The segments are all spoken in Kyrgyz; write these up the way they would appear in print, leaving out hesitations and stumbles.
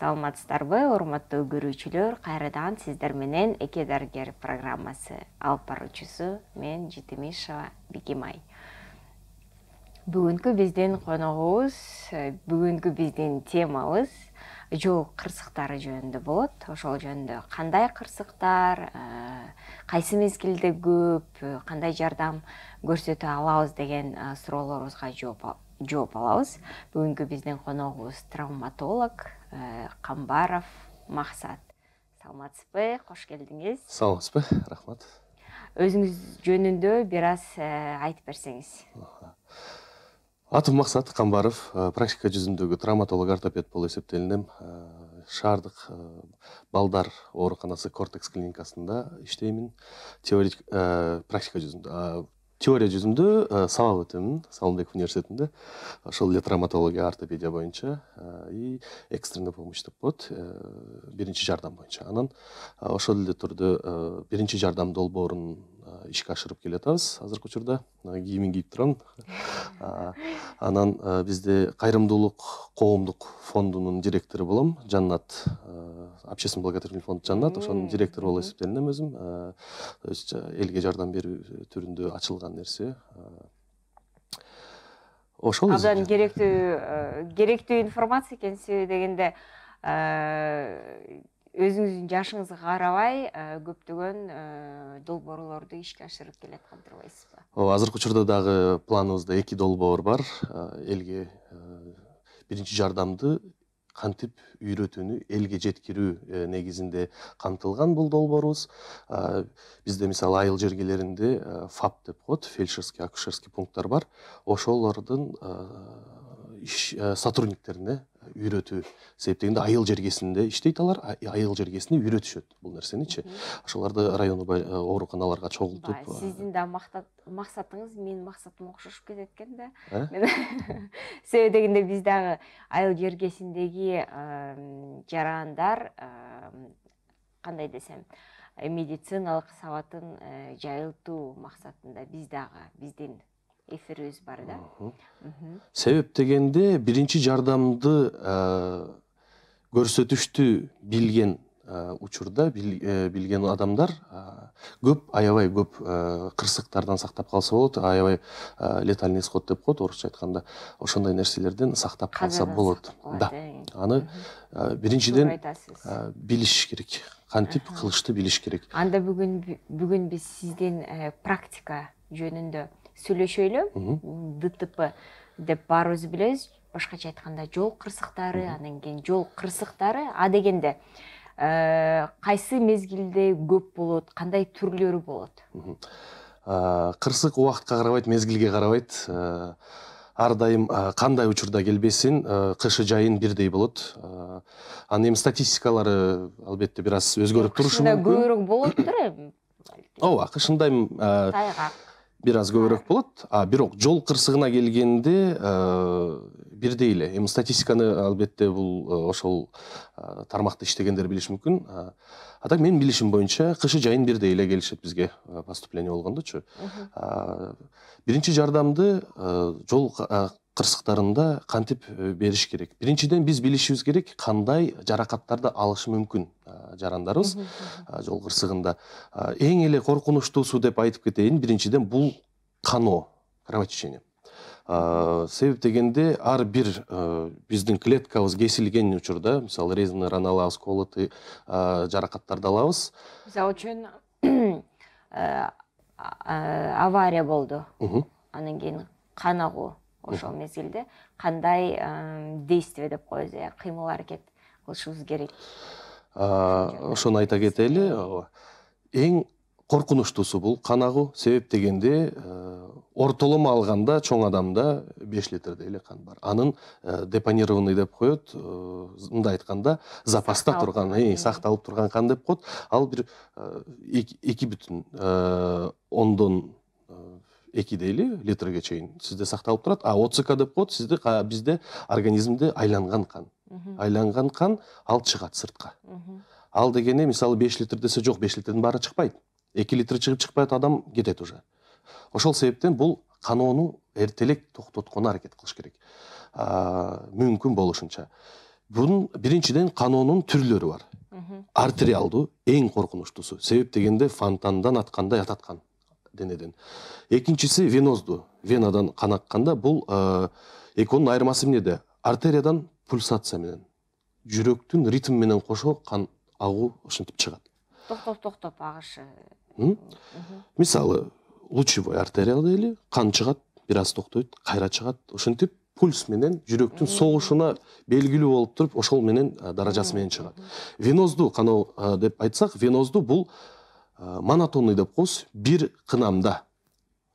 Саламатсыздарбы, урматтуу көрүүчүлөр, кайрадан сиздер менен Эке дарыгер программасы алып баруучусу мен Жетимишова Бикимай. Бүгүнкү биздин коногубуз, бүгүнкү биздин темабыз жол кырсыктары жөнүндө болот. Ошол жөнүндө кандай кырсыктар, кайсы мезгилде көп, кандай жардам көрсөтө алабыз деген суроолорубузга жооп алабыз. Бүгүнкү биздин коногубуз травматолог Камбаров Максат. Саламатсызбы, кош келдиңиз. Саламатсызбы, рахмат. Өзүңүз жөнүндө бир аз айтып берсеңиз. Атым Максат Камбаров, практика жүзүндөгү травматолог ортопед болуп эсептелинем. Шаардык балдар ооруканасы Кортекс клиникасында иштеймин. Практика жүзүндө. Теория жүзүндө сабак өтөмүн Салымбеков университетинде. Ошол эле травматология, ортопедия боюнча и экстренный помощь деп коет, биринчи жардам боюнча. Анан ошол эле түрдө биринчи жардам долбоорун ишке ашырып келатабыз. Азыркы учурда кийимин кийип турам. Анан бизде кайрымдуулук коомдук фондунун директору болом. Жаннат, общественный благотворительный фонд Жаннат, ошонун директору болуп эсептелинем өзүм. То есть элге жардам берүү түрүндө ачылган нерсе. Ошол Абдан керектүү информация экен. Себеби дегенде өзүңүздүн жашыңызга карабай көптөгөн долбоорлорду ишке ашырып келаткан турбайсызбы? Азыркы учурда дагы планыбызда 2 долбоор бар. Элге биринчи жардамды кантип үйрөтүүнү элге жеткирүү негизинде камтылган бул долбоорубуз. Бизде мисалы айыл жергелеринде ФАП деп коет, фельдшерский, акушерский пункттар бар. Ошолордун сотрудниктерине үйрөтүү себептегенде айыл жергесинде иштейт алар, айыл жергесинде үйрөтүшөт бул нерсеничи. Ошолорду райондук ооруканаларга чогултуп. Сиздин да максатыңыз менин максатыма окшошуп кетет экен да. Себеби дегенде биз дагы айыл жергесиндеги жарандар, кандай десем, медициналык сабатын жайылтуу максатында биздин эфирибиз бар да. Себеп дегенде биринчи жардамды көрсөтүштү билген учурда билген адамдар аябай көп кырсыктардан сактап калса болот. Аябай летальный исход деп коет орусча айтканда. Ошондой нерселерден сактап калса болот. Да. Аны биринчиден билиш керек. Кантип кылышты билиш керек. Анда бүгүн биз сиздин практика жөнүндө сүйлөшөлү. ДТП деп баарыбыз билебиз. Башкача айтканда жол кырсыктары, анан кийин жол кырсыктары дегенде кайсы мезгилде көп болот, кандай түрлөрү болот? Кырсык убакытка карабайт, мезгилге карабайт. Ар дайым кандай учурда келбесин, кышы жайын бирдей болот. Анан эми статистикалары албетте бир аз өзгөрүп турушу мүмкүн. Кышында көбүрөөк болоттур эми. Ооба, кышында бир аз көбүрөөк болот. Бирок жол кырсыгына келгенде бирдей эле. Эми статистиканы албетте бул ошол тармакта иштегендер билиш мүмкүн. Так менин билишим боюнча кышы жайын бирдей эле келишет бизге поступление болгондочу. Биринчи жардамды жол кырсыктарында кантип бериш керек? Биринчиден биз билишибиз керек кандай жаракаттарды алышы мүмкүн жарандарыбыз жол кырсыгында. Эң эле коркунучтуусу деп айтып кетейин, биринчиден бул каноо, кровотечение. Себеп дегенде ар бир биздин клеткабыз кесилген учурда, мисалы резаный рана алабыз, колоты жаракаттарды алабыз. Мисалы үчүн авария болду. Анан кийин канагуу. Ошол мезгилде кандай действие деп коебуз, кыймыл аракет кылышыбыз керек? Ошону айта кетели. Эң коркунучтуусу бул канагуу. Себеп дегенде ортоломо алганда чоң адамда 5 литрдей эле кан бар. Анын депонированный деп коет, мындай айтканда запаста турган, сакталып турган кан деп коет. Ал бир 2,2 дейли литрге чейин сизде сакталып турат. ОЦК деп коет, бизде организмде айланган кан. Айланган кан ал чыгат сыртка. Ал дегене мисалы 5 литр десе жок, 5 литрдин баары чыкпайт. 2 литр чыгып чыкпайт, адам кетет уже. Ошол себептен бул каноону эртелек токтотконго аракет кылыш керек. Мүмкүн болушунча. Bunun биринчиден каноонун түрлөрү бар. Артериалдуу эң коркунучтусу. Себеп дегенде фонтандан аткандай ататкан денеден. Экинчиси веноздуу. Венадан кан акканда бул экөөнүн айырмасы эмнеде? Артериядан пульсация менен, жүрөктүн ритм менен кошо кан агуу ушинтип чыгат. Токтоп агышы. Мисалы, лучевой артерия дейли, кан чыгат, бир аз токтойт, кайра чыгат, ушинтип пульс менен жүрөктүн согушуна белгилүү болуп туруп, ошол менен даражасы менен чыгат. Веноздуу каноо деп айтсак, веноздуу бул монотонный деп коебуз, бир кынамда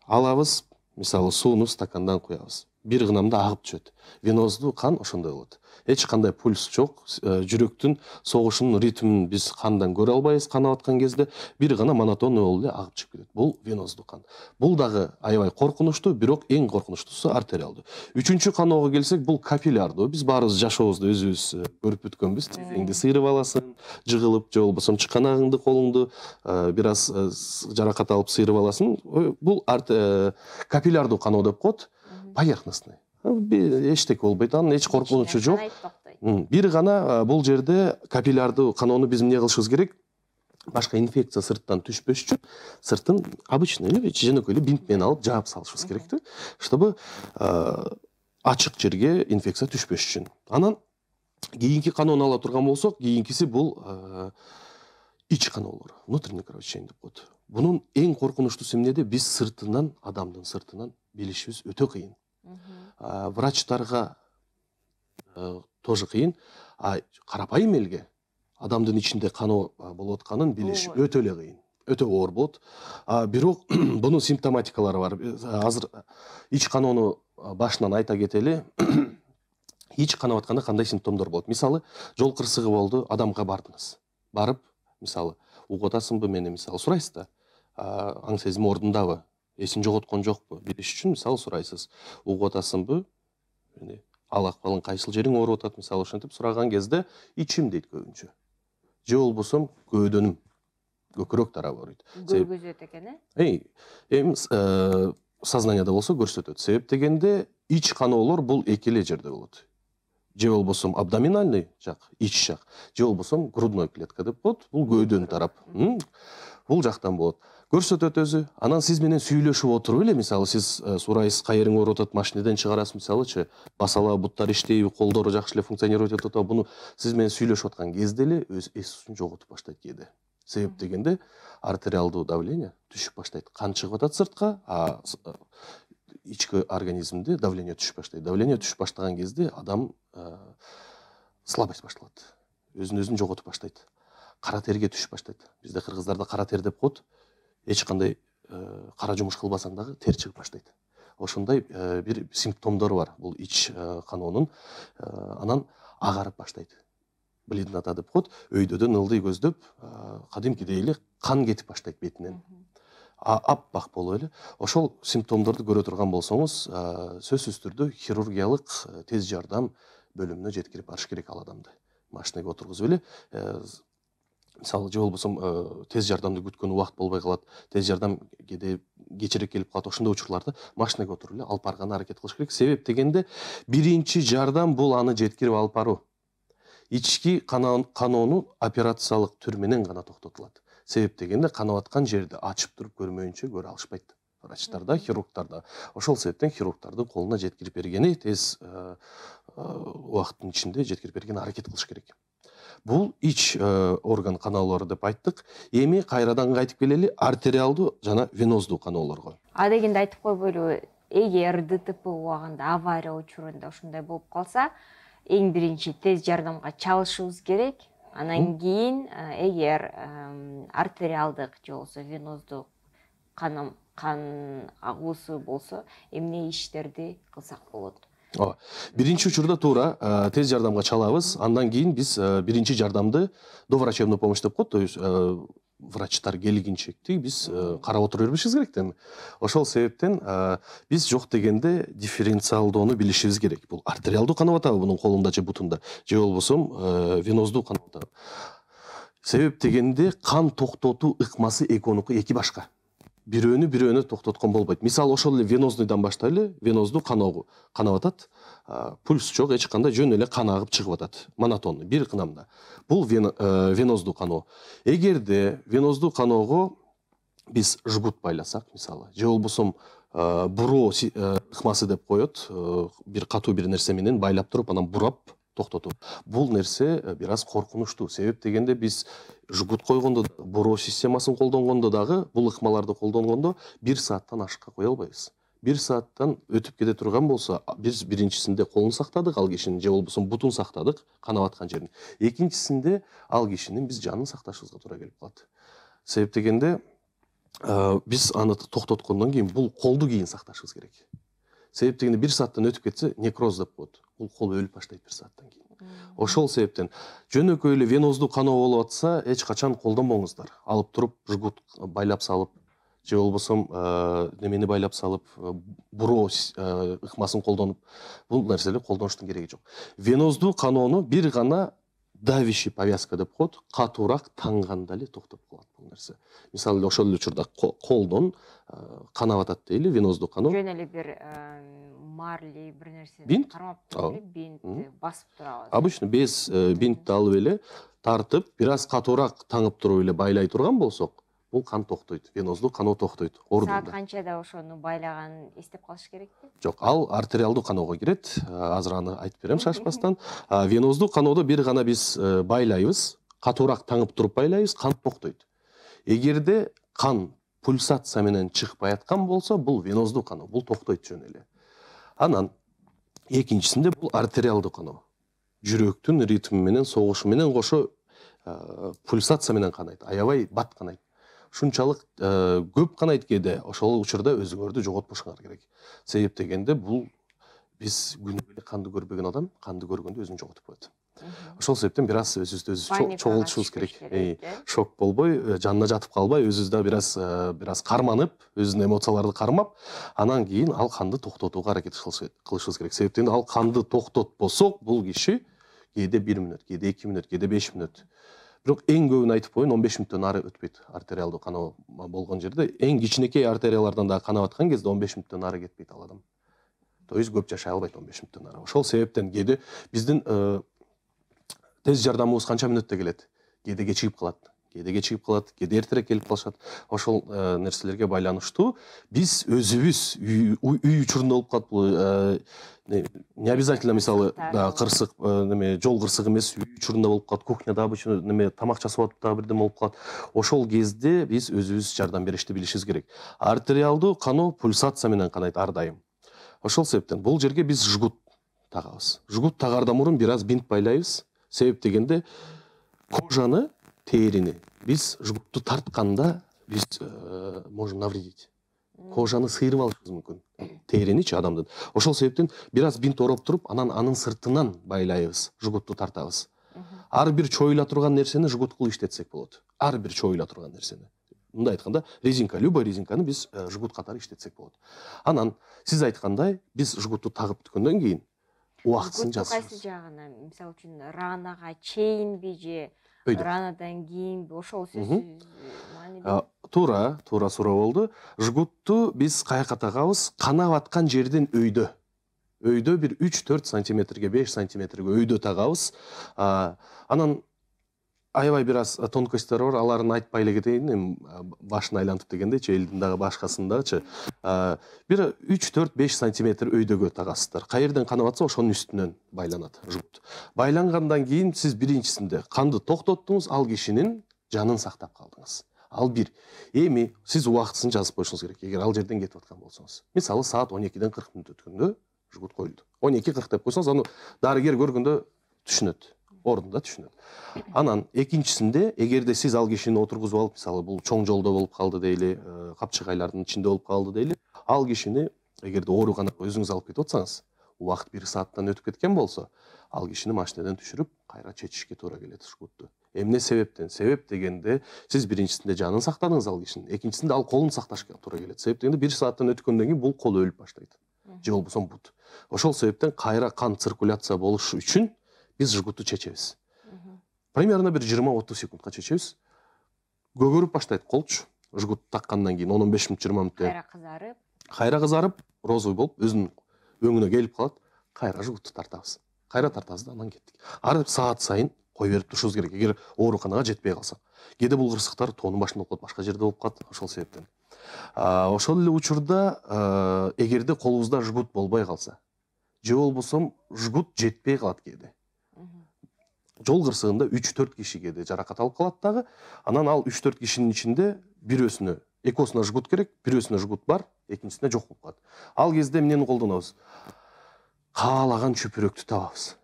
алабыз, мисалы сууну стакандан куябыз. Бир кынамда агып түшөт. Веноздуу кан ошондой болот. Эч кандай пульс жок, жүрөктүн согушунун ритмин биз кандан көрө албайбыз, канап аткан кезде бир гана монотонный болуп эле агып чыгып кетет. Бул веноздуу кан. Бул дагы аябай коркунучтуу, бирок эң коркунучтусу артериалдуу. Үчүнчү каноого келсек, бул капиллярдуу. Биз баарыбыз жашообузда өзүбүз көрүп өткөнбүз. Тизеңди сыйрып аласың, жыгылып, же болбосо чыканагыңды, колуңду бир аз жаракат алып сыйрып аласың. Бул капиллярдуу каноо деп коет. Поверхностный. Эчтеке болбойт, анын эч коркунучу жок. Бир гана бул жерде капиллярдуу каноону биз эмне кылышыбыз керек? Башка инфекция сырттан түшпөш үчүн сыртын обычный эле жөнөкөй эле бинт менен алып жаап салышыбыз керек да, чтобы ачык жерге инфекция түшпөш үчүн. Анан кийинки каноону ала турган болсок, кийинкиси бул ич каноолор, внутреннее кровотечение деп коет. Бунун эң коркунучтуусу эмнеде? Биз сыртынан, адамдын сыртынан билишибиз өтө кыйын. Врачтарга тоже кыйын, карапайым элге адамдын ичинде каноо болуп атканын билиш өтө эле кыйын, өтө оор болот. Бирок бунун симптоматикалары бар. Азыр ич каноону башынан айта кетели. Ич канап атканда кандай симптомдор болот? Мисалы, жол кырсыгы болду, адамга бардыңыз. Барып, мисалы, угуп атасыңбы мени, мисалы, сурайсыз да. Аң сезими ордундабы? Эсин жоготкон жокпу? Билиш үчүн, мисалы, сурайсыз. Угуп атасыңбы? Ал акыбалың кайсыл жериң ооруп атат, мисалы, ошентип сураган кезде ичим дейт көбүнчө. Же болбосо көөдөнүм, көкүрөк тарабы ооруйт. Көргөзөт экен, Эми сознанияда болсо көрсөтөт. Себеп дегенде ич каноолор бул эки эле жерде болот. Же болбосо абдоминальный жак, ич жак, же болбосо грудной клетка деп коет. Бул көөдөн тарап. Бул жактан болот. Көрсөтөт өзү. Анан сиз менен сүйлөшүп отуруп эле, мисалы, сиз сурайсыз, кайериң ооруп атат, машинеден чыгарасыз, мисалычы, басала буттар иштейби, колдору жакшы эле функционировать этип атат. Буну сиз менен сүйлөшүп аткан кезде эле өз эс-түзүн жоготуп баштайт кээде. Себеп дегенде артериалдуу давление түшүп баштайт. Кан чыгып атат сыртка, ички организмде давление түшүп баштайт. Давление түшүп баштаган кезде адам слабость башталат. Өзүн жоготуп баштайт. Кара терге түшүп баштайт. Бизде кыргыздарда кара тер деп коет. Эч кандай кара жумуш кылбасаң дагы тер чыгып баштайт. Ошондой бир симптомдору бар бул ич каноонун. Анан агарып баштайт. Бледнота деп коет. Өйдөдөн ылдый көздөп, кадимкидей эле кан кетип баштайт бетинен. Аппак болуп эле. Ошол симптомдорду көрө турган болсоңуз, сөзсүз түрдө хирургиялык тез жардам бөлүмүнө жеткирип барыш керек ал адамды. Машинеге отургузуп эле, мисалы, же болбосо тез жардамды күткөн убакыт болбой калат, тез жардам кечирээк келип калат. Ошондой учурларда машинеге отуруп эле алып барганга аракет кылыш керек. Себеп дегенде биринчи жардам бул аны жеткирип алып баруу. Ички каноону операциялык түр менен гана токтотулат. Себеп дегенде канап аткан жерди ачып туруп көрмөйүнчө көрө алышпайт. Врачтарда, хирургтарда. Ошол себептен хирургтардын колуна жеткирип бергени тез убакыттын ичинде жеткирип бергенге аракет кылыш керек. Бул ич орган каноолору деп айттык. Эми кайрадан кайтып келели артериалдуу жана веноздуу каноолорго. Дегенде айтып койбойлу, эгер ДТП убагында, авария учурунда ушундай болуп калса, эң биринчи тез жардамга чалышыбыз керек. Анан кийин эгер артериалдык же болбосо веноздуу кан агуусу болсо, эмне иштерди кылсак болот? Биринчи учурда туура тез жардамга чалабыз. Андан кийин биз биринчи жардамды доврачебный помощь деп коет. То есть врачтар келгинче биз карап отура бербешибиз керек да. Ошол себептен биз жок дегенде дифференциалдоону билишибиз керек. Бул артериалдуу канап атабы бунун колунда же бутунда, же болбосо веноздуу канап атабы. Себеп дегенде кан токтотуу ыкмасы экөөнүкү эки башка. бирөөнү токтоткон болбойт. Мисалы ошол эле венозныйдан баштайлы, веноздуу каноо канап атат. Пульс жок, эч кандай жөн эле кан агып чыгып атат. Монотонный, бир кынамда. Бул веноздуу каноо. Эгерде веноздуу каноого биз жгут байласак, мисалы, же болбосо буроо ыкмасы деп коет, бир катуу бир нерсе менен байлап туруп, анан бурап токтотуу. Бул нерсе бир аз коркунучтуу. Себеп дегенде биз жгут койгондо, буроо системасын колдонгондо дагы, бул ыкмаларды колдонгондо 1 сааттан ашыкка кое албайбыз. 1 сааттан өтүп кете турган болсо, биз биринчисинде колун сактадык, ал кишинин, же болбосо бутун сактадык, канап аткан жерин. Экинчисинде ал кишинин биз жанын сакташыбызга туура келип калат. Себеп дегенде биз аны токтоткондон кийин бул колду кийин сакташыбыз керек. Себеп дегенде 1 сааттан өтүп кетсе, некроз деп коет. Бул кол өлүп баштайт 1 сааттан кийин. Ошол себептен жөнөкөй эле веноздуу каноо болуп атса, эч качан колдонбоңуздар. Алып туруп жгут байлап салып, же болбосо немени байлап салып, буроо ыкмасын колдонуп, бул нерселер колдонуштун кереги жок. Веноздуу каноону бир гана давиший повязка деп коет, катуураак танганда эле токтоп калат бул нерсе. Мисалы ошол эле учурда колдон канап атат дейли, веноздуу каноо. Жөн эле бир марли бир нерсе кармап туруп, бинт басып турабыз. Обычно без бинтти алып эле тартып, бир аз катуураак таңып туруп эле байлай турган болсок, бул кан токтойт, веноздуу каноо токтойт. Саат канчада ошону байлаган эстеп калыш керекпи? Жок, ал артериалдуу каноого кирет. Азыр аны айтып берем шашпастан. Веноздуу каноодо бир гана биз байлайбыз, катуураак таңып туруп байлайбыз, кан токтойт. Эгерде кан пульсация менен чыкпай аткан болсо, бул веноздуу каноо, бул токтойт жөн эле. Анан экинчисинде бул артериалдуу каноо. Жүрөктүн ритми менен, согушу менен кошо пульсация менен канайт, аябай бат канайт. Ушунчалык көп канайт кээде, ошол учурда өзүңөрдү жоготпошуңар керек. Себеп дегенде бул биз күнүгө эле канды көрбөгөн адам канды көргөндө өзүн жоготуп коет. Ошол себептен бир аз өзүбүздү чогултушубуз керек. Шок болбой, жанына жатып калбай, өзүбүздө бир аз карманып, өзүнүн эмоцияларды кармап, анан кийин ал канды токтотууга аракет кылышыбыз керек. Себеп дегенде ал канды токтотпосок, бул киши кээде 1 мүнөт, кээде 2 мүнөт, кээде 5 мүнөт. Бирок эң көбүн айтып коеюн, 15 мүнөттөн ары өтпөйт артериалдуу каноо болгон жерде. Эң кичинекей артериялардан да канап аткан кезде 15 мүнөттөн ары кетпейт ал адам. То есть көп жашай албайт 15 мүнөттөн ары. Ошол себептен кээде биздин тез жардамыбыз канча мүнөттө келет? Кээде кечигип калат, кээде эртерээк келип калышат. Ошол нерселерге байланыштуу биз өзүбүз үй учурунда болуп калат, бул не обязательно мисалы кырсык жол кырсыгы эмес, үй учурунда болуп калат, кухняда обычно тамак жасап атып дагы бирдеме болуп калат. Ошол кезде биз өзүбүз жардам беришти билишибиз керек. Артериалдуу каноо пульсация менен канайт ар дайым. Ошол себептен бул жерге биз жгут тагабыз. Жгут тагардан мурун бир аз бинт байлайбыз. Себеп дегенде кожаны, терини биз жгутту тартканда биз можем навредить. Кожаны сыйрып алышыбыз мүмкүн. Териничи адамдын. Ошол себептен бир аз бинт ороп туруп, анын сыртынан байлайбыз, жгутту тартабыз. Ар бир чоюла турган нерсени жгут кылып иштетсек болот. Ар бир чоюла турган нерсени. Мындай айтканда, резинка, любой резинканы биз жгут катары иштетсек болот. Анан сиз айткандай, биз жгутту тагып бүткөндөн кийин убактысын жазабыз. Кайсы жагына, мисалы үчүн ранага чейинби же ранадан кийинби, ошол сөз маанилүү. Туура суроо болду. Жгутту биз каяка тагабыз? Канап аткан жерден өйдө. Өйдө бир 3-4 сантиметрге, 5 сантиметрге өйдө тагабыз. Анан аябай бир аз тонкосттор бар, аларын айтпай эле кетейин, башын айлантып дегендечи, элдин дагы башкасындачы. Бир 3-4-5 сантиметр өйдөгө тагасыздар. Кай жерден канап атса, ошонун үстүнөн байланат жгут. Байлангандан кийин сиз биринчисинде канды токтоттуңуз, ал кишинин жанын сактап калдыңыз. Ал бир. Эми сиз убактысын жазып коюшуңуз керек, эгер ал жерден кетип аткан болсоңуз. Мисалы саат 12-ден 40 мүнөт өткөндө жгут коюлду. 12:40 деп койсоңуз, аны дарыгер көргөндө түшүнөт. Ордунда түшүнөт. Анан экинчисинде, эгерде сиз ал кишини отургузуп алып, мисалы бул чоң жолдо болуп калды дейли, капчыгайлардын ичинде болуп калды дейли, ал кишини эгерде ооруканага өзүңүз алып кетип атсаңыз, убакыт 1 сааттан өтүп кеткен болсо, ал кишини машинадан түшүрүп, кайра чечишке туура келет жгутту. Эмне себептен? Себеп дегенде сиз биринчисинде жанын сактадыңыз ал кишинин, экинчисинде ал колун сакташка туура келет. Себеп дегенде 1 сааттан өткөндөн кийин бул кол өлүп баштайт. Же болбосо бут. Ошол себептен кайра кан циркуляция болушу үчүн биз жгутту чечебиз. Примерно бир 20-30 секундка чечебиз. Көгөрүп баштайт колчу. жгут таккандан кийин 10-15 мүнөт 20 мүнөттө кайра кызарып розовый болуп өзүнүн өңүнө келип калат. Кайра жгутту тартабыз. Кайра тартабыз да анан кеттик. Ар саат сайын кой берип турушубуз керек. Эгер ооруканага жетпей калсак. Кээде бул кырсыктар тоонун башында болуп калат, башка жерде болуп калат. Ошол себептен. Ошол эле учурда эгерде колубузда жгут болбой калса, же болбосо жгут жетпей калат кээде. Жол кырсыгында 3-4 киши кээде жаракат алып калат дагы. Анан ал 3-4 кишинин ичинде бирөөсүнө, экөөсүнө жгут керек, бирөөсүнө жгут бар, экинчисине жок болуп калат. Ал кезде эмнени колдонобуз? Каалаган чүпүрөктү табабыз.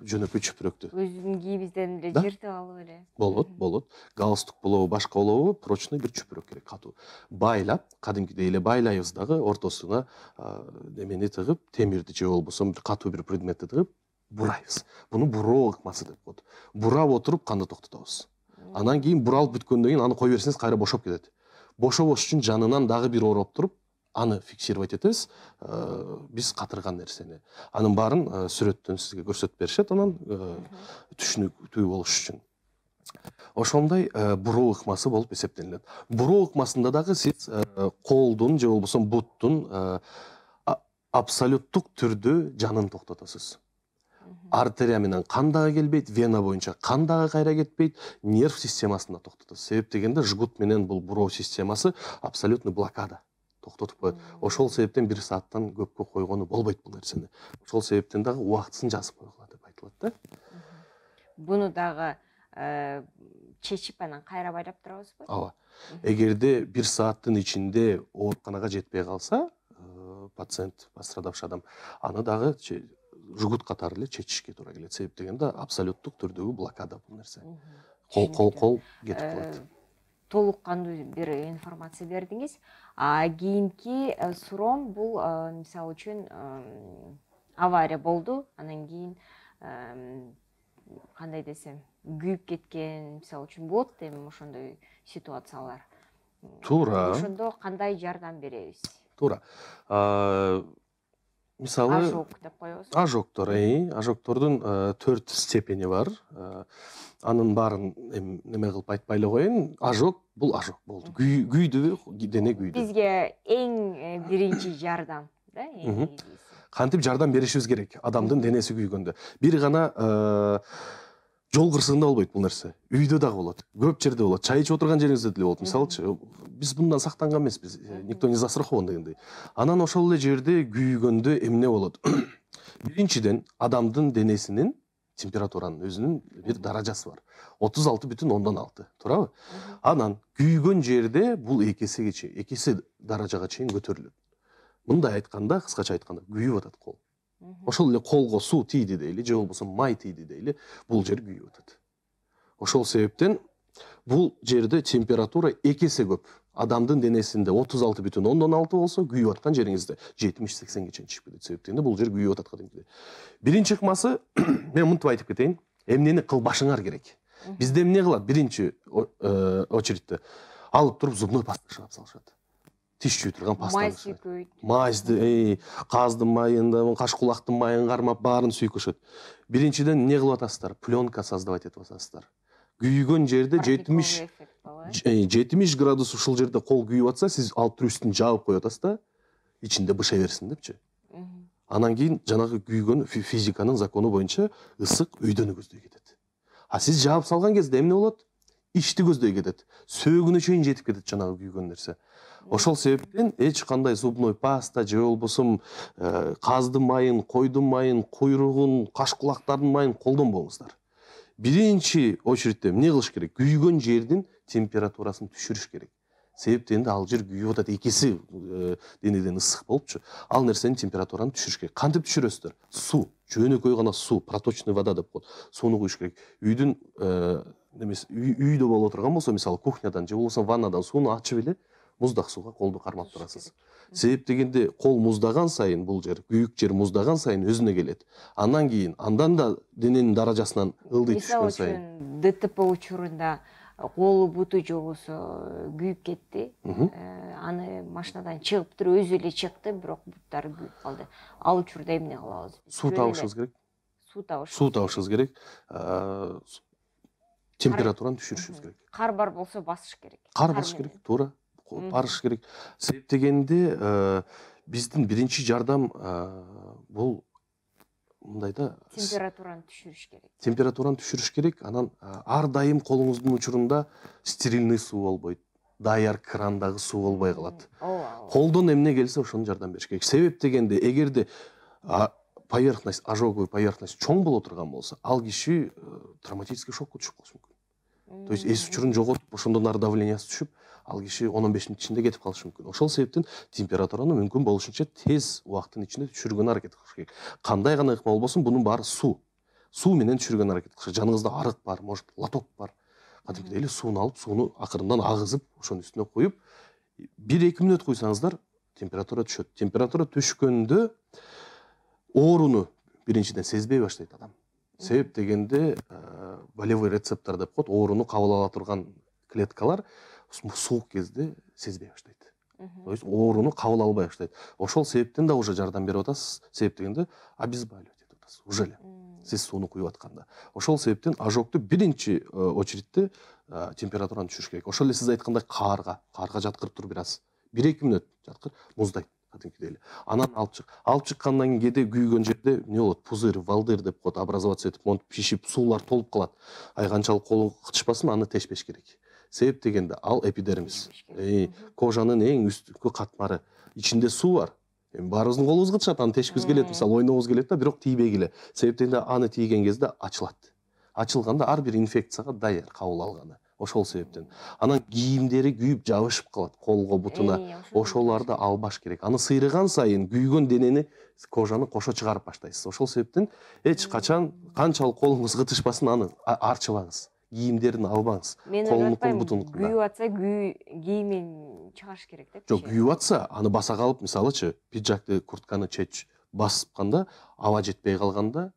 Жөнөкөй чүпүрөктү. Өзүнүн кийимибизден эле жыртып алып эле. Болот. Галстук болобу, башка болобу, прочный бир чүпүрөк керек, катуу. Байлап, кадимкидей эле байлайбыз дагы, ортосуна немени тыгып, темирди же болбосо катуу бир предметти тыгып бурайбыз. Буну буроо ыкмасы деп коет. Бурап отуруп канды токтотобуз. Анан кийин буралып бүткөндөн кийин аны кой берсеңиз кайра бошоп кетет. Бошобош үчүн жанынан дагы бир ороп туруп, аны фиксировать этебиз, биз катырган нерсени. Анын баарын сүрөттөн сизге көрсөтүп беришет, анан түшүнүктүү болуш үчүн. Ошондой буруу ыкмасы болуп эсептелинет. Буруу ыкмасында дагы сиз колдун же болбосо буттун абсолюттук түрдө жанын токтотосуз. Артерия менен кан дагы келбейт, вена боюнча кан дагы кайра кетпейт, нерв системасында токтотосуз. Себеп дегенде жгут менен бул буроо системасы абсолютный блокада. Токтотуп коет. Ошол себептен 1 сааттан көпкө койгону болбойт бул нерсени. Ошол себептен дагы убактысын жазып койгула деп айтылат да. Буну дагы чечип анан кайра байлап турабызбы? Ооба. Эгерде 1 сааттын ичинде ооруканага жетпей калса, пациент, пострадавший адам, аны дагы жгут катары эле чечишке туура келет. Себеп дегенде абсолюттук түрдөгү блокада бул нерсе. Кол кетип калат. Толук кандуу бир информация бердиңиз. Кийинки суроом бул мисалы үчүн авария болду, анан кийин кандай десем, күйүп кеткен, мисалы үчүн болот эми ошондой ситуациялар. Туура. Ошондо кандай жардам беребиз? Туура. Мисалы, ожог деп коебуз. Ожогтордун 4 степени бар. Анын баарын неме кылып айтпай эле коеюн. Ожог бул ожог болду. Күйдү, дене күйдү. Бизге эң биринчи жардам, да, кантип жардам беришибиз керек адамдын денеси күйгөндө. Бир гана жол кырсыгында болбойт бул нерсе. Үйдө дагы болот. Көп жерде болот. Чай ичип отурган жериңизде деле болот. Мисалычы, биз мындан сактанган эмеспиз. Никто не застрахован дегендей. Анан ошол эле жерде күйгөндө эмне болот? Биринчиден, адамдын денесинин температуранын өзүнүн бир даражасы бар. 36,6, туурабы? Анан күйгөн жерде бул экиси даражага чейин көтөрүлөт. Мындай айтканда, кыскача айтканда, күйүп атат кол. Ошол эле колго суу тийди дейли, же болбосо май тийди дейли, бул жер күйүп атат. Ошол себептен бул жерде температура экисе көп. Адамдын денесинде 36,6 болсо, күйүп аткан жериңизде 70-80ге чейин чыгып кетет. Себептен бул жер күйүп атат кадимкидей. Биринчи ыкмасы, мен мынтип айтып кетейин, эмнени кылбашыңар керек. Бизде эмне кылат? Биринчи очередте алып туруп зубной паста чыгап салышат. Тиш жуутурган пастаны. Май сүйкөйт. Майды, каздын майын, кашкулактын майын кармап баарын сүйкөшөт. Биринчиден эмне кылып атасыздар? Пленка создавать этип атасыздар. Күйгөн жерде 70 градус ушул жерде кол күйүп атса, сиз алып туруп үстүн жаап коюп атасыз да, ичинде быша берсин депчи. Анан кийин жанагы күйгөн физиканын закону боюнча ысык өйдөнү көздөй кетет. А сиз жаап салган кезде эмне болот? Ичти көздөй кетет. Сөөгүнө чейин жетип кетет жанагы күйгөн нерсе. Ошол себептен эч кандай зубной паста же болбосо каздын майын, койдун майын, куйругун, кашкулактардын майын колдонбоңуздар. Биринчи очередте эмне кылыш керек? Күйгөн жердин температурасын түшүрүш керек. Себептен ал жер күйүп атат, экиси денеден ысык болупчу. Ал нерсенин температураны түшүрүш керек. Кантип түшүрөсүздөр? Суу, жөнөкөй гана суу, проточный вода деп коет. Сууну куюш керек. Үйдүн үйдө болуп турган болсо, мисалы кухнядан же болбосо ваннадан сууну ачып эле муздак сууга колду кармап турасыз. Себеп дегенде кол муздаган сайын бул жер, күйүк жер муздаган сайын өзүнө келет. Андан кийин андан да дененин даражасынан ылдый түшкөн сайын. Мисалы үчүн ДТП учурунда колу буту же болбосо күйүп кетти. Аны машинадан чыгып туруп өзү эле чыкты, бирок буттары күйүп калды. Ал учурда эмне кылабыз? Суу табышыбыз керек. Суу табышыбыз керек. температураны түшүрүшүбүз керек. Кар бар болсо басыш керек. Кар басыш керек, туура. Барыш керек. Себеп дегенде биздин биринчи жардам бул мындай да, температураны түшүрүш керек. Температураны түшүрүш керек. Анан ар дайым колуңуздун учурунда стерильный суу болбойт. Даяр крандагы суу болбой калат. Колдон эмне келсе ошону жардам бериш керек. Себеп дегенде эгерде поверхность, ожоговый поверхность чоң боло турган болсо, ал киши травматический шокко түшүп калышы мүмкүн. То есть эс учурун жоготуп, ошондон ары давлениясы түшүп, ал киши 10-15 мүнөт ичинде кетип калышы мүмкүн. Ошол себептен температураны мүмкүн болушунча тез убакыттын ичинде түшүргөнгө аракет кылыш керек. Кандай гана ыкма болбосун, бунун баары суу. Суу менен түшүргөнгө аракет кылыш керек. Жаныңызда арык бар, может, лоток бар. Кадимкидей эле сууну алып, сууну акырындан агызып, ошонун үстүнө коюп, 1-2 мүнөт куйсаңыздар, температура түшөт. Температура түшкөндө ооруну биринчиден сезбей баштайт адам. Себеп дегенде болевой рецептор деп коет, ооруну кабыл ала турган клеткалар суук кезде сезбей баштайт. То есть ооруну кабыл албай баштайт. Ошол себептен да уже жардам берип атасыз. Себеп дегенде обезболивать этип атасыз. Уже эле сиз сууну куюп атканда. Ошол себептен ожогду биринчи очередте температураны түшүрүш керек. Ошол эле сиз айткандай карга жаткырып туруп бир аз 1-2 мүнөт жаткыр, муздайт. Анан алып чыккандан кийин кээде күйгөн жерде эмне болот? Пузырь, валдыр деп коет, образоваться этип, монтип пишип, суулар толуп калат. Ай канчалык колуң кытышпасын, аны тешпеш керек. Себеп дегенде ал эпидермис. Кожанын эң үстүнкү катмары. Ичинде суу бар. Баарыбыздын колубуз кытышат, аны тешкибиз келет, мисалы ойногубуз келет да, бирок тийбей келе. Себеп дегенде аны тийген кезде ачылат. Ачылганда ар бир инфекцияга даяр кабыл алганы. Ошол себептен. Анан кийимдери күйүп жабышып калат колго, бутуна. Ошолорду албаш керек. Аны сыйрыган сайын күйгөн денени, кожаны кошо чыгарып баштайсыз. Ошол себептен эч качан канчалык колуңуз кытышпасын, аны арчыбаңыз. Кийимдерин албаңыз. Колунукун бутунукун. Күйүп атса, кийимин чыгарыш керек деп. Жок, күйүп атса, аны баса калып, мисалычы, пиджакты, куртканы чечип басыпканда, аба жетпей калганда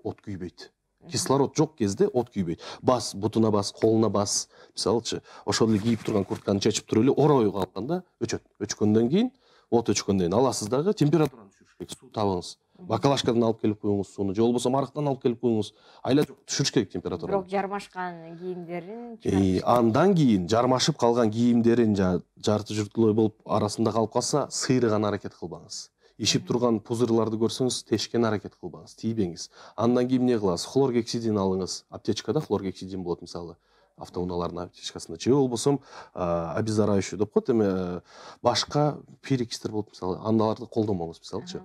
от күйбөйт. Кислород жок кезде от күйбөйт. Бас, бутуна бас, колуна бас. Мисалычы, ошол эле кийип турган куртканы чечип туруп эле орой калганда өчөт. Өчкөндөн кийин, от өчкөндөн кийин аласыз дагы температураны түшүрүш керек. Суу табыңыз. Бакалашкадан алып келип коюңуз сууну, же болбосо арыктан алып келип коюңуз. Айла жок, түшүрүш керек температураны. Бирок жармашкан кийимдерин чыгарыш. Андан кийин жармашып калган кийимдерин жарты журтулой болуп арасында калып калса, сыйрыган аракет кылбаңыз. Ишип турган пузырларды көрсөңүз, тешкен аракет кылбаңыз, тийбеңиз. Андан кийин эмне кыласыз? Хлоргексидин алыңыз. Аптечкада хлоргексидин болот, мисалы, автоунаалардын аптечкасында. Же болбосо обеззараживающий деп коет, эме башка перекистер болот, мисалы, андайларды колдонбоңуз, мисалычы.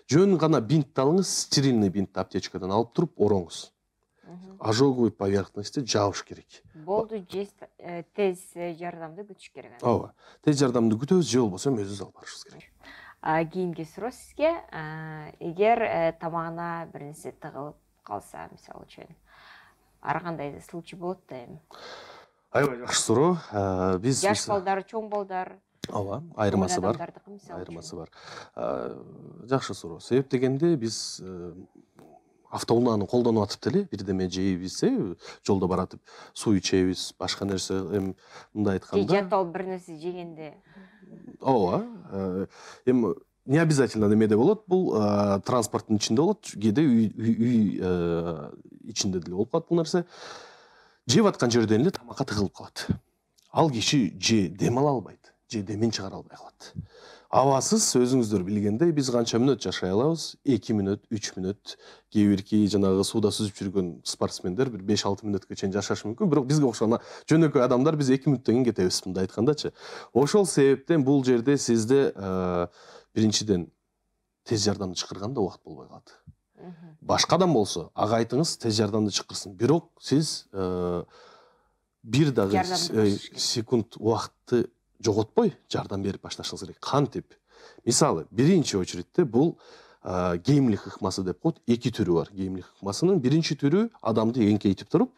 Жөн гана бинтти алыңыз, стерильный бинтти аптечкадан алып туруп ороңуз. Ожоговый поверхностьти жабыш керек. Болду, тез жардамды күтүш керек. Ооба. Тез жардамды күтөбүз, же болбосо өзүбүз алып барышыбыз керек. Кийимге суроо сизге, эгер тамагына бир нерсе тыгылып калса, мисалы үчүн, ар кандай случай болот да эми. Аябай жакшы суроо. Биз жаш балдар, чоң балдар. Ооба, айырмасы бар. Жакшы суроо. Себеп дегенде биз автоунааны колдонуп атып деле, бирдеме жейбиз, жолдо баратып суу ичебиз, башка нерсе, мындай айтканда. Же жатып алып бир нерсе жегенде. Ооба. Эми не обязательно немеде болот, бул транспорттун ичинде болот, кээде үй ичинде деле болуп калат бул нерсе. Жеп аткан жерден эле тамакка тыгылып калат. Ал киши же дем ала албайт, же демин чыгара албай калат. Абасыз өзүңүздөр билгендей, биз канча мүнөт жашай алабыз? 2 мүнөт, 3 мүнөт. Кээ бирки жанагы сууда сүзүп жүргөн спортсмендер бир 5-6 мүнөткө чейин жашашы мүмкүн, бирок бизге окшогон жөнөкөй адамдар биз 2 мүнөттөн кийин кетебиз, мындай айткандачы. Ошол себептен бул жерде сизде биринчиден тез жардамды чакырганда убакыт болбой калат. Башка адам болсо, ага айтыңыз тез жардамды чакырсын. Бирок сиз бир дагы секунд убакытты жоготпой жардам берип башташыңыз керек. Кантип? Мисалы, биринчи очередте бул геймлих ыкмасы деп коет, 2 түрү бар. Геймлих ыкмасынын биринчи түрү адамды эңкейтип туруп,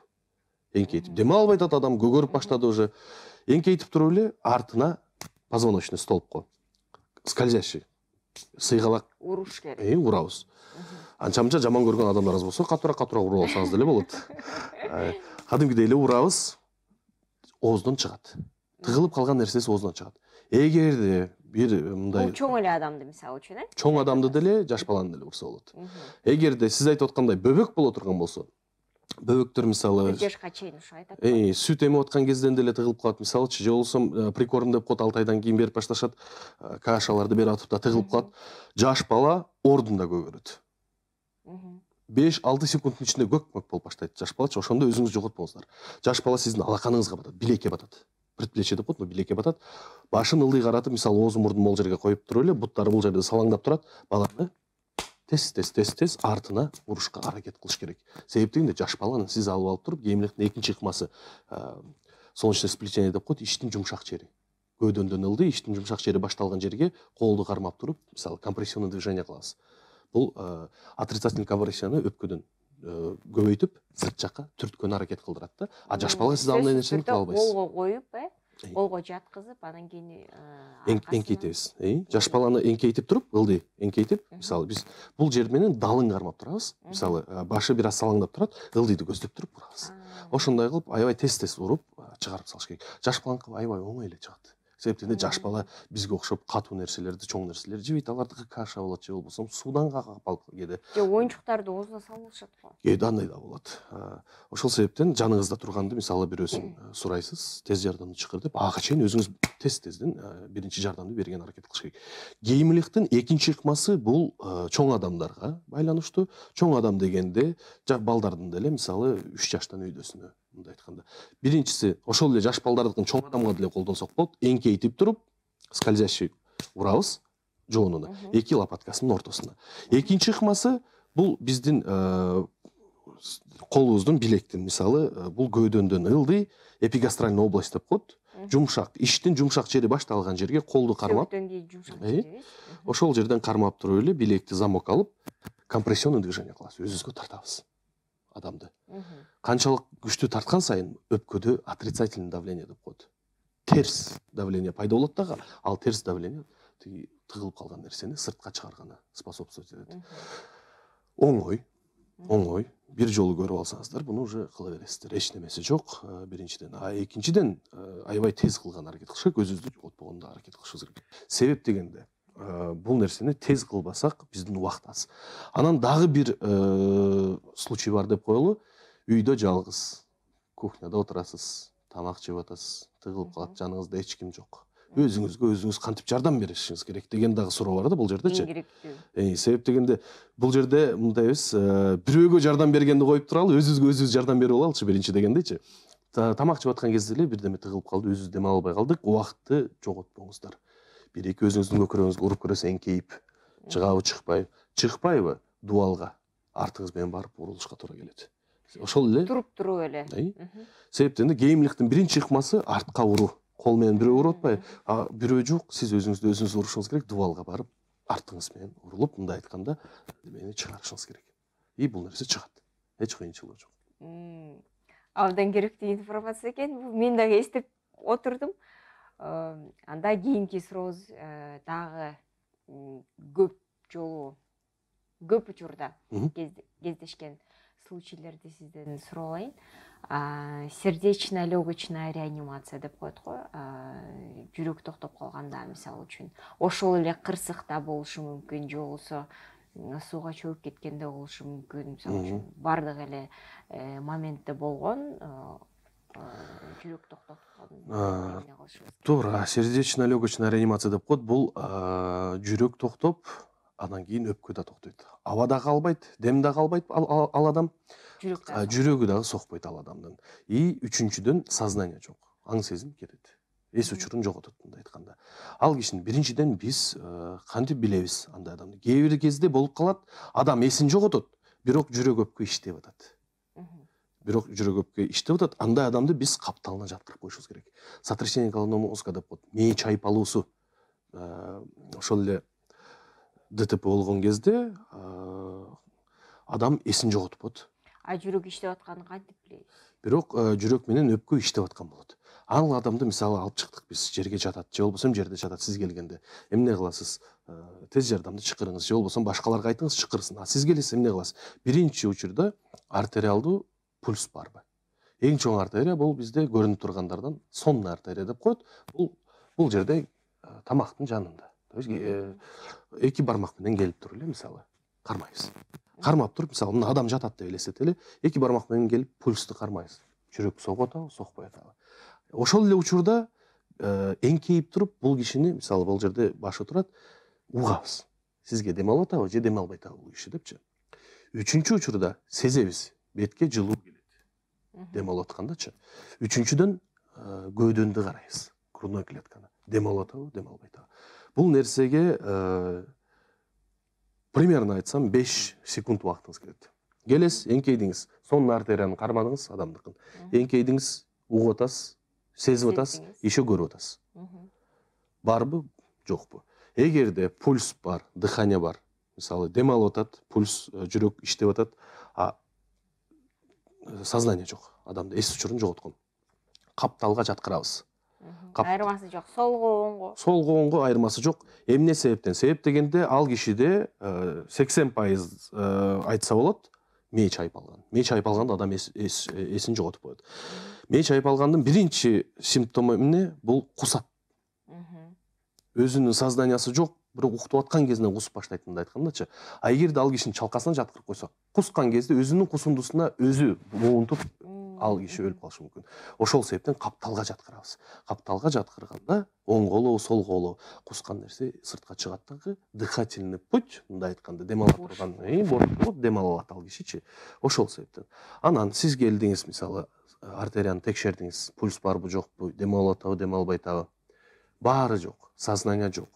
дем албай атат адам, көгөрүп баштады уже. Эңкейтип туруп эле артына позвоночный столбко скользящий сыйгалак уруш керек. Урабыз. Анча-мынча жаман көргөн адамдар аз болсо, катуураак уруп алсаңыз деле болот. Кадимкидей эле урабыз, ооздон чыгат. Тыгылып калган нерсеси ооздон чыгат. Эгерде бир мындай чоң эле адамды мисалы үчүн, чоң адамды деле, жаш баланы деле урса болот. Эгерде сиз айтып аткандай бөбөк боло турган болсо, бөбөктөр мисалы бир жашка чейин ушу айтат. сүт эмип аткан кезден деле тыгылып калат мисалычы, же болбосо прикорм деп коет, 6 айдан кийин берип башташат, кашаларды берип атып да тыгылып калат. Жаш бала ордунда көгөрөт. 5-6 секундтун ичинде көк-мөк болуп баштайт жаш балачы. Ошондо өзүңүз жоготпоңуздар. Жаш бала сиздин алаканыңызга батат, билекке батат. Предплечье деп коет, билекке батат. Башын ылдый каратып, мисалы оозу мурдун могул жерге коюп туруп эле, буттары бул жерде салаңдап турат. Баланы тез артына урушка аракет кылыш керек. Себеби дегенде жаш баланы сиз алып туруп, кемиликтин экинчи ыкмасы солнечное сплетение деп коет, иштин жумшак жери. Көөдөндөн ылдый, иштин жумшак жери башталган жерге колду кармап туруп, мисалы компрессионный движение кылабыз. Бул отрицательный компрессияны өпкөдөн көбөйтүп, сырт жакка түрткөнү аракет кылдырат да. А жаш бала сиз андай нерсени кыла албайсыз. Колго коюп, колго жаткызып, анан кийин эңкейтебиз. Жаш баланы эңкейтип туруп, ылдый эңкейтип, мисалы биз бул жер менен далын кармап турабыз. Мисалы башы бир аз салаңдап турат, ылдыйды көздөп туруп урабыз. Ошондой кылып, аябай тез уруп чыгарып салыш керек. Жаш баланыкы аябай оңой эле чыгат. Себептен жаш бала бизге окшоп катуу нерселерди, чоң нерселерди жебейт. Алардыкы каша болот, же болбосо суудан калып кээде. Же оюнчуктарды оозуна салып алышат го. Кээде андай да болот. Ошол себептен жаныңызда турганды мисалы бирөөсүн сурайсыз, тез жардамды чакыр деп, ага чейин өзүңүз тезден биринчи жардамды берген аракет кылыш керек. Геймиликтин экинчи ыкмасы бул чоң адамдарга байланыштуу. Чоң адам дегенде балдардын деле мисалы 3 жаштан өйдөсүнө, мындай айтканда. Биринчиси ошол эле жаш балдардыкын чоң адамга деле колдонсок болот. Эңкейтип туруп, скользящий урабыз жоонуна, эки лопаткасынын ортосуна. Экинчи ыкмасы бул биздин колубуздун, билектин мисалы бул көөдөндөн ылдый эпигастральный область деп коет. Жумшак, иштин жумшак жери башталган жерге колду кармап, ошол жерден кармап туруп эле билекти замок алып, компрессионный движение кылабыз, өзүбүзгө тартабыз адамды. Канчалык күчтүү тарткан сайын өпкөдө отрицательный давление деп коет. Терс давление пайда болот дагы, ал терс давление тыгылып калган нерсени сыртка чыгарганы способствовать этет. Оңой. Бир жолу көрүп алсаңыздар, буну уже кыла бересиздер. Эч немеси жок, биринчиден. А экинчиден аябай тез кылган аракет кылыш керек, өзүбүздү жоготпогондо аракет кылышыбыз керек. Себеп дегенде, бул нерсени тез кылбасак, биздин убакыт аз. Анан дагы бир случай бар деп коелу. Үйдө жалгыз, кухняда отурасыз, тамак жеп атасыз, тыгылып калат, жаныңызда эч ким жок. Өзүңүз кантип жардам беришиңиз керек деген дагы суроо бар да бул жердечи. Себеп дегенде бул жерде мындайбыз, бирөөгө жардам бергенди коюп туралы, өзүбүзгө жардам берип алалычы биринчи дегендечи. Тамак жеп аткан кезде эле бирдеме тыгылып калды, өзүбүз дем албай калдык. Убакытты жоготпоңуздар. Бир-эки өзүңүздүн көкүрөгүңүзгө уруп көрөсү эңкейип, чыгабы чыкпайбы, дубалга артыңыз менен барып урулушка туура келет. Ошол эле туруп эле. Себептен да геймликтин биринчи ыкмасы артка уруу. Кол менен бирөө уруп атпайбы? Бирөө жок, сиз өзүңүз урушуңуз керек, дубалга барып, артыңыз менен урулуп, мындай айтканда, мени чыгарышыңыз керек. И бул нерсе чыгат. Эч кыйынчылыгы жок. Абдан керектүү информация экен. Мен дагы эстеп отурдум. Анда кийинки сурооз дагы көп жолу, көп учурда кездешкен случайлерди сизден суроолайын. Сердечно-легочная реанимация деп коет го. Жүрөк токтоп калганда, мисалы үчүн, ошол эле кырсыкта болушу мүмкүн, же болбосо сууга чөгүп кеткенде болушу мүмкүн. Мисалы үчүн бардык эле моментте болгон жүрөк токтоткон. Туура, сердечно-легочная реанимация деп коет. Бул жүрөк токтоп, анан кийин өпкө да токтойт. Аба да калбайт, дем да калбайт ал адам. Жүрөгү дагы сокпойт ал адамдын. И үчүнчүдөн сознание жок. Аң сезим кетет. Эс учурун жоготот, мындай айтканда. Ал кишини биринчиден биз кантип билебиз андай адамды? Кээ бир кезде болуп калат, адам эсин жоготот, бирок жүрөк өпкө иштеп атат. Андай адамды биз капталына жаткырып коюшубуз керек. Сотрясение головного мозга деп коет. Мээ чайпалуусу. Ошол эле ДТП болгон кезде адам эсин жоготуп коет. Жүрөк иштеп атканын кантип билебиз? Бирок жүрөк менен өпкө иштеп аткан болот. Ал адамды мисалы алып чыктык биз, жерге жатат, же болбосо жерде жатат, сиз келгенде. Эмне кыласыз? Тез жардамды чакырыңыз, же болбосо башкаларга айтыңыз чакырсын. Сиз келесиз, эмне кыласыз? Биринчи учурда артериалдуу пульс барбы? Эң чоң артерия бул бизде көрүнүп тургандардан сонный артерия деп коет. Бул жерде тамактын жанында. То есть эки бармак менен келип туруп эле мисалы кармайбыз. кармап туруп, мисалы мына адам жатат деп элестетели, эки бармак менен келип пульсту кармайсыз. Жүрөк согуп атабы, сокпой атабы. Ошол эле учурда эңкейип туруп, бул кишини, мисалы бул жерде башы турат, угабыз. Сизге дем алып атабы, же дем албай атабы бул киши депчи. Үчүнчү учурда сезебиз, бетке жылуу келет. Дем алып аткандачы. Үчүнчүдөн көөдөндү карайбыз, грудной клетканы. Дем алып атабы, дем албай атабы. Бул нерсеге примерно айтсам 5 секунд убактыңыз кетет. Келесиз, эңкейдиңиз, сонун артерияны кармадыңыз, адамдыкын. Эңкейдиңиз, угуп атасыз, сезип атасыз, еще көрүп атасыз. Барбы, жокпу? Эгерде пульс бар, дыхание бар, мисалы дем алып атат, пульс, жүрөк иштеп атат, а сознание жок, адамда эс учурун жоготкон. Капталга жаткырабыз. Айырмасы жок, солго оңго. Солго оңго айырмасы жок. Эмне себептен? Себеп дегенде ал кишиде 80% айтса болот, мээ чайып алган. Мээ чайып алганда адам эсин жоготуп коет. Мээ чайып алгандын биринчи симптому эмне? Бул кусат. Өзүнүн сознаниясы жок, бирок уктуп аткан кезинен кусуп баштайт мындай айткандачы. А эгерде ал кишини чалкасынан жаткырып койсок, кускан кезде өзүнүн кусундусуна өзү муунтуп ал киши өлүп калышы мүмкүн. Ошол себептен капталга жаткырабыз. Капталга жаткырганда оң колу, сол колу кускан нерсе сыртка чыгат дагы, дыхательный путь, мындай айтканда дем ала турган, болуп дем алат ал кишичи. Ошол себептен. Анан сиз келдиңиз, мисалы, артерияны текшердиңиз, пульс барбы, жокпу, дем алып атабы, дем албай атабы. Баары жок, сознание жок,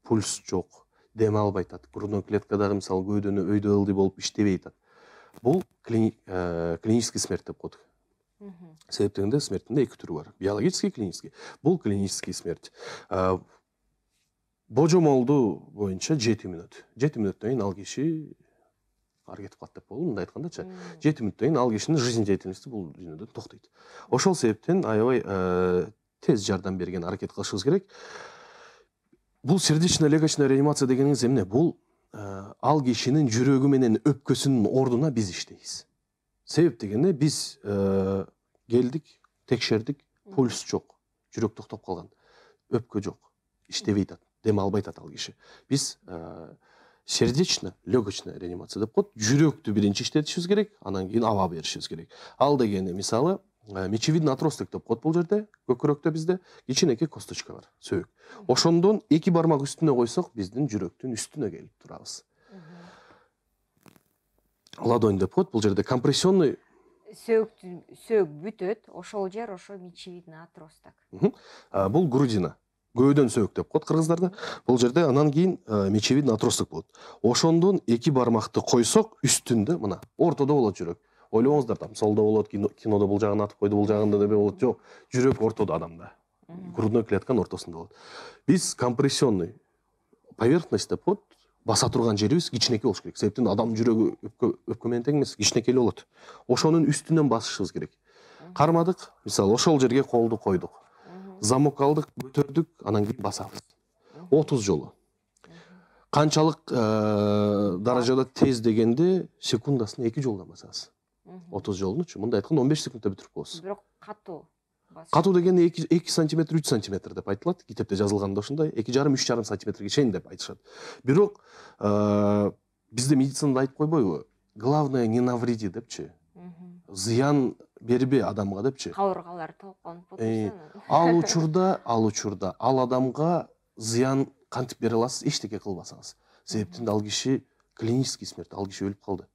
пульс жок, дем албай атат. Грудной клеткадагы, мисалы, көөдөнү өйдө ылдый болуп иштебей атат. Бул клинический смерть деп коет. Себептегенде смерттин эки түрү бар. Биологический, клинический. Бул клинический смерть. Божомолду боюнча 7 мүнөт. 7 мүнөттөн кийин ал киши кетип калат деп болду, мындай айткандачы. 7 мүнөттөн кийин ал кишинин жизнедеятельности бул дүйнөдөн токтойт. Ошол себептен аябай тез жардам берген аракет кылышыбыз керек. Бул сердечно-легочная реанимация дегениңиз эмне? Бул ал кишинин жүрөгү менен өпкөсүнүн ордуна биз иштейбиз. Себеп дегенде биз келдик, текшердик, пульс жок, жүрөк токтоп калган, өпкө жок, иштебей атат, дем албай атат ал киши. Биз сердечно-легочная реанимация деп коет, жүрөктү биринчи иштетишибиз керек, анан кийин аба беришибиз керек. Ал дегенде мисалы мечевидный отросток деп коет бул жерде, көкүрөктө бизде кичинекей косточка бар, сөөк. Ошондон эки бармак үстүнө койсок, биздин жүрөктүн үстүнө келип турабыз. Ладонь деп коет, бул жерде компрессионный сөөк бүтөт, ошол жер ошо мечевидный отросток. Бул грудина, көөдөн сөөк деп коет кыргыздарда. Бул жерде анан кийин мечевидный отросток болот. Ошондон эки бармакты койсок, үстүндө мына ортодо болот жүрөк. Ойлобоңуздар, там солдо болот, кинодо бул жагын атып койду, бул жагында деп болот. Жок, жүрөк ортодо адамда. Грудной клетканын ортосунда болот. Биз компрессионный поверхность деп коет, баса турган жерибиз кичинекей болуш керек. Себептен адам жүрөгү өпкө менен тең эмес, кичинекей болот. Ошонун үстүнөн басышыбыз керек. Кармадык, мисалы, ошол жерге колду койдук. Замок алдык, көтөрдүк, анан кийин басабыз. 30 жолу. Канчалык даражада тез дегенде секундасына 2 жолдан басабыз. 30 жолунучу, мындай айтканда 15 секундда бүтүрүп коебуз. Бирок катуу. Катуу дегенде 2 сантиметр, 3 сантиметр деп айтылат. Китепте жазылганда ошондой 2,5-3,5 сантиметрге чейин деп айтышат. Бирок бизде медицинада айтып койбойбу? Главное не навреди депчи. Зыян бербе адамга депчи. Кабыргалар толконуп отурса. Ал учурда ал адамга зыян кантип бере аласыз? Эчтеке кылбасаңыз. Себептен ал киши клинический смерть, ал киши өлүп калды.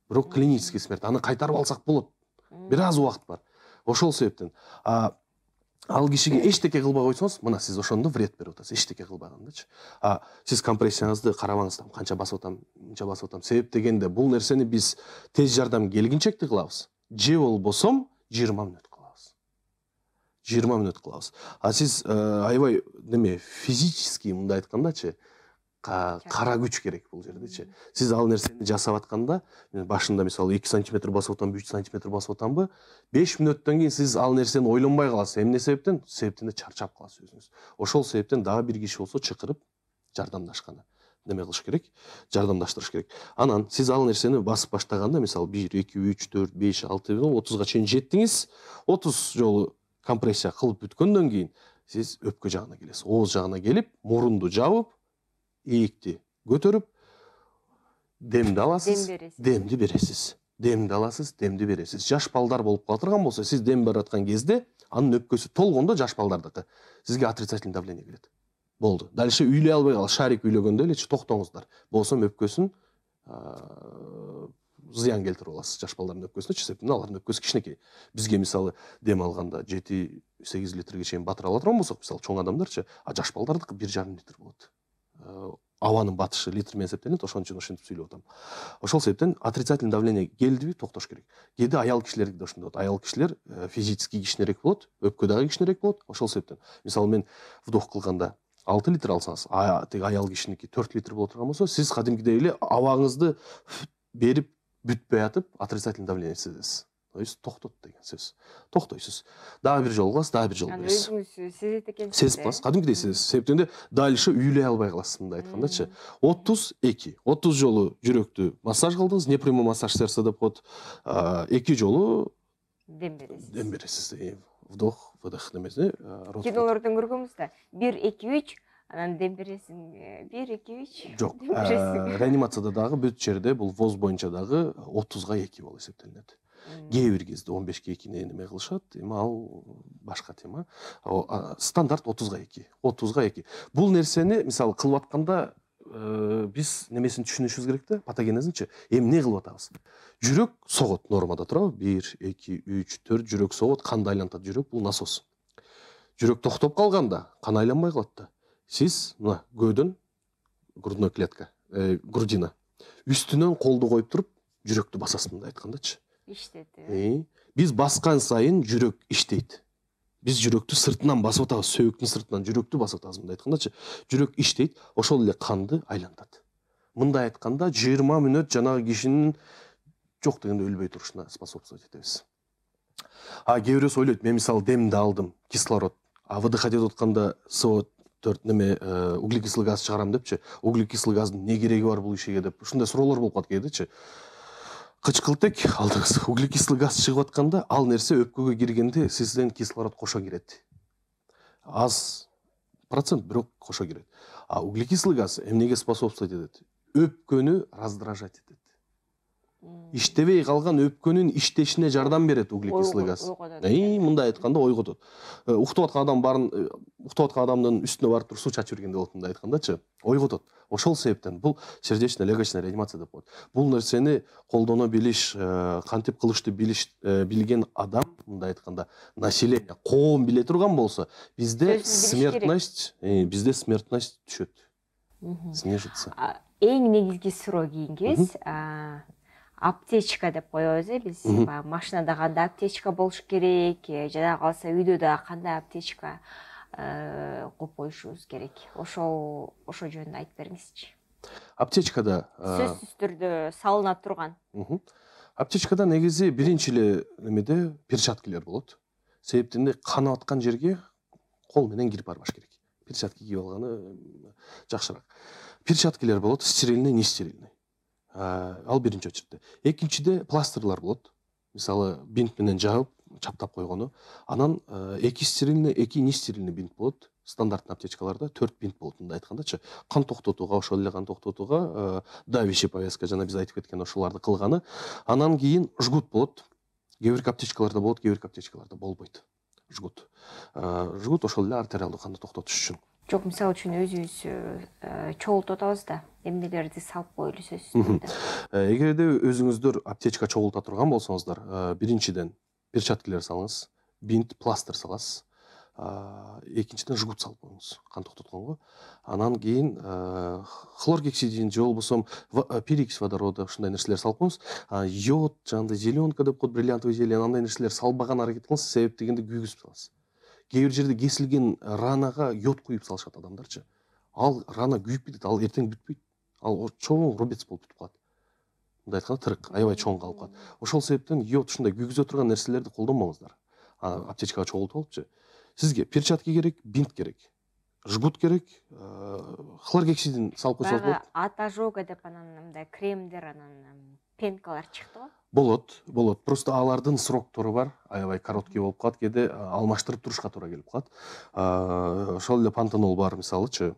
Бирок клинический смерть, аны кайтарып алсак болот. Бир аз убакыт бар. Ошол себептен ал кишиге эчтеке кылбай койсоңуз, мына сиз ошондо вред берип атасыз, эчтеке кылбагандачы. Сиз компрессияңызды карабаңыз, там канча басып атам, мынча басып атам. Себеп дегенде бул нерсени биз тез жардам келгенчекти кылабыз. Же болбосом 20 мүнөт кылабыз. 20 мүнөт кылабыз. Сиз аябай неме физически мындай айткандачы, кара күч керек бул жердечи. Сиз ал нерсени жасап атканда, башында мисалы 2 сантиметр басып атам, 3 сантиметр басып атамбы, 5 мүнөттөн кийин сиз ал нерсени ойлонбой каласыз. Эмне себептен? Себептен чарчап каласыз өзүңүз. Ошол себептен дагы бир киши болсо чакырып жардамдашканы неме кылыш керек, жардамдаштырыш керек. Анан сиз ал нерсени басып баштаганда, мисалы 1, 2, 3, 4, 5, 6, 30га чейин жеттиңиз, 30 жолу компрессия кылып бүткөндөн кийин сиз өпкө жагына келесиз. Ооз жагына келип, мурунду жабып, ийикти көтөрүп, демди аласыз, Дем бересиз. демди аласыз, демди бересиз. Жаш балдар болуп кала турган болсо, сиз дем берип аткан кезде анын өпкөсү толгондо жаш балдардыкы сизге отрицательный давление келет. Болду. Дальше үйлөй албай калат, шарик үйлөгөндө элечи токтоңуздар. Болсом өпкөсүн зыян келтирип аласыз жаш балдардын өпкөсүнө, себеби алардын өпкөсү кичинекей. Бизге мисалы дем алганда 7-8 литрге чейин батыра ала турган болсок, мисалы чоң адамдарчы, а жаш балдардыкы 1,5 литр болот. Абанын батышы литр менен эсептелет, ошон үчүн ошентип сүйлөп атам. Ошол себептен отрицательный давление келдиби, токтош керек. Кээде аял кишилерге да ошондой болот. Аял кишилер физически кичинерээк болот, өпкө дагы кичинерээк болот. Ошол себептен мисалы мен вдох кылганда 6 литр алсаңыз, тиги аял кишиники 4 литр боло турган болсо, сиз кадимкидей эле абаңызды берип бүтпөй атып отрицательный давление сезесиз. То есть токтот деген сөз. Токтойсуз. Дагы бир жолу кыласыз, дагы бир жолу бересиз. Өзүңүз сезет экенсиз. Сезип каласыз, кадимкидей сезесиз. Себептен дальше үйлөй албай каласыз, мындай айткандачы. 32. 30 жолу жүрөктү массаж кылдыңыз, непрямой массаж сердца деп коет. 2 жолу Дем бересиз. дем бересиз. Вдох, выдох немесин, рот. Кинолордон көргөнбүз да. 1, 2, 3, анан дем бересиң. 1, 2, 3. Жок. Реанимацияда дагы бүт жерде бул ВОЗ боюнча дагы 30га 2 болуп эсептелинет. Кээ бир кезде 15ге 2 неме кылышат, эми ал башка тема. Стандарт 30га 2. 30га 2. Бул нерсени мисалы кылып атканда биз немесин түшүнүшүбүз керек да, патогенезинчи. Эми эмне кылып атабыз? Жүрөк согот нормада турабы? 1, 2, 3, 4 жүрөк согот, канды айлантат. Жүрөк бул насос. Жүрөк токтоп калганда кан айланбай калат да. Сиз мына көөдөн грудной клетка, грудина. Үстүнөн колду коюп туруп, жүрөктү басасыз мындай айткандачы. Иштет. Биз баскан сайын жүрөк иштейт. Биз жүрөктү сыртынан басып атабыз, сөйүктүн сыртынан жүрөктү басып атабыз мындай айткандачы. Жүрөк иштейт, ошол эле канды айлантат. Мындай айтканда 20 мүнөт жанагы кишинин жок дегенде өлбөй турушуна способствовать этебиз. Кээ бирөөсү ойлойт, мен мисалы демди алдым, кислород, выдыхать этип атканда СО4 неме углекислый газ чыгарам депчи. Углекислый газдын эмне кереги бар бул ишиге деп ушундай суроолор болуп калат кээдечи. Кычкылтек алдыңыз, углекислый газ чыгып атканда, ал нерсе өпкөгө киргенде сизден кислород кошо кирет. Аз процент бирок кошо кирет. Углекислый газ эмнеге способствовать этет? Өпкөнү раздражать этет. Иштебей калган өпкөнүн иштешине жардам берет углекислый газ. Мындай айтканда ойготот. Уктап аткан адам барын, уктап аткан адамдын үстүнө барып туруп суу чачып бергенде болот мындай айткандачы. Ойготот. Ошол себептен бул сердечно-легочная реанимация деп коет. Бул нерсени колдоно билиш, кантип кылышты билген адам, мындай айтканда, население, коом биле турган болсо, бизде смертность түшөт. Снижится. Эң негизги суроо кийинкибиз, аптечка деп коебуз, биз машинада кандай аптечка болуш керек, жада калса үйдө да кандай аптечка коюп коюшубуз керек. Ошо жөнүндө айтып бериңизчи. Аптечкада сөзсүз түрдө салына турган. Аптечкада негизи биринчи эле немеде перчаткилер болот. Себептен канып аткан жерге кол менен кирип барбаш керек. Перчатки кийип алганы жакшыраак. Перчаткилер болот, стерильный, нестерильный. Ал биринчи очередте. Экинчиде пластырлар болот. Мисалы бинт менен жаап, чаптап койгону. Анан 2 стерильный, 2 нестерильный бинт болот. Стандарттын аптечкаларда 4 бинт болот мындай айткандачы. Кан токтотууга, ошол эле кан токтотууга давящий повязка жана биз айтып кеткен ошоларды кылганы. Анан кийин жгут болот. Кээ бир аптечкаларда болот, кээ бир аптечкаларда болбойт. Жгут. Жгут ошол эле артериалдык канды токтотуш үчүн. Жок, мисалы үчүн өзүбүз чогултуп атабыз да, эмнелерди салып коелу сөзсүз. Эгерде өзүңүздөр аптечка чогулта турган болсоңуздар, биринчиден перчаткилер салыңыз, бинт, пластыр саласыз. Экинчиден жгут салып коюңуз, кан токтотконго. Анан кийин хлоргексидин же болбосо пероксид водорода ушундай нерселер салып коюңуз. Йод, жандай зеленка деп коет, бриллиантовый зелень, андай нерселер салбаган аракет кылыңыз, себеп дегенде күйгүзүп саласыз. Кээ бир жерде кесилген ранага йод куюп салышат адамдарчы. Ал рана күйүп кетет, ал эртең бүтпөйт. Ал чоң рубец болуп бүтүп калат. Мындай айтканда тырык, аябай чоң калып калат. Ошол себептен йод ушундай күйгүзө турган нерселерди колдонбоңуздар. Аптечкага чогултуп алыпчы. Сизге перчатки керек, бинт керек, жгут керек, хлоргексидин салып койсоңуз болот. Атажога деп анан мындай кремдер, анан пенкалар чыктыбы? Болот. Просто алардын сроктору бар, аябай короткий болуп калат, кээде алмаштырып турушка туура келип калат. Ошол эле пантенол бар, мисалычы,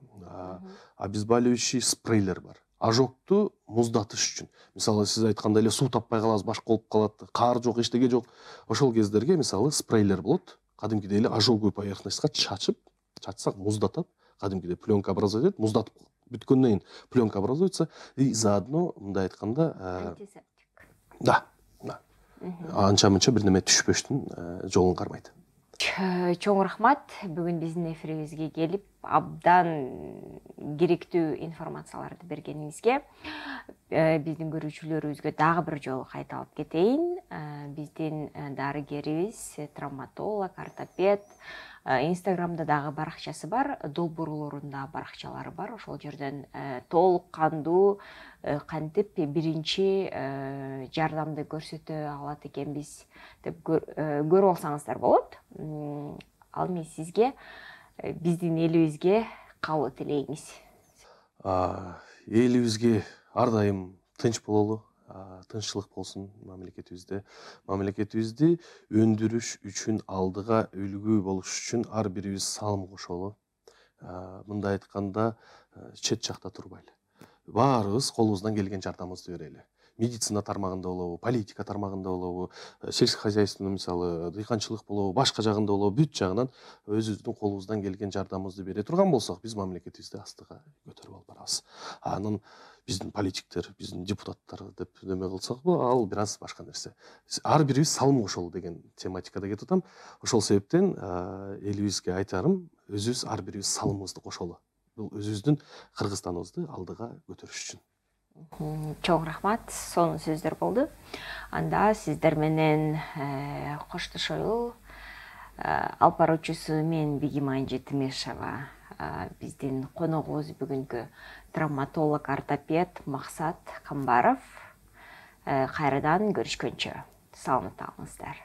обезболивающий спрейлер бар. ожогту муздатыш үчүн. Мисалы сиз айткандай эле суу таппай калабыз, башка болуп калат, кар жок, эчтеке жок. Ошол кездерге мисалы спрейлер болот. Кадимкидей эле ожоговый поверхностька чачсак муздатат. Кадимкидей пленка образует, муздатып бүткөндөн кийин пленка образуется и заодно мындай айтканда антисептик. да, анча мынча бир неме түшпөштүн жолун кармайт. Чоң рахмат бүгүн биздин эфирибизге келип абдан керектүү информацияларды бергениңизге. Биздин көрүүчүлөрүбүзгө дагы бир жолу кайталап кетейин. Биздин дарыгерибиз, травматолог, ортопед, Инстаграмда дагы баракчасы бар, долбоорлорунун да баракчалары бар. Ошол жерден толук кандуу кантип биринчи жардамды көрсөтө алат экенбиз деп көрүп алсаңыздар болот. Ал эми сизге, биздин элибизге кабыл тилейбиз. Элибизге ар дайым тынч бололу, тынччылык болсун мамлекетибизде. Мамлекетибизди өндүрүш үчүн, алдыга үлгү болуш үчүн ар бирибиз салым кошолу. Мындай айтканда чет жакта турбайлы. Баарыбыз колубуздан келген жардамыбызды берели. Медицина тармагында болобу, политика тармагында болобу, сельский хозяйство, мисалы, дыйканчылык болобу, башка жагында болобу, бүт жагынан өзүбүздүн колубуздан келген жардамыбызды бере турган болсок, биз мамлекетибизди астыга көтөрүп алып барабыз. Анын биздин политиктер, биздин депутаттар деп неме кылсак, ал бир аз башка нерсе. Ар бирибиз салым кошолу деген тематикада кетип атам. Ошол себептен элибизге айтарым, өзүбүз ар бирибиз салымыбызды кошолу. Бул өзүбүздүн Кыргызстаныбызды алдыга көтөрүш үчүн. Чоң рахмат, сонун сөздөр болду. Анда сиздер менен коштошолу. Алып баруучусу мен Бигиман Жетимешова. Биздин коногубуз бүгүнкү травматолог, ортопед Максат Камбаров. Кайрадан көрүшкөнчө саламатта калыңыздар.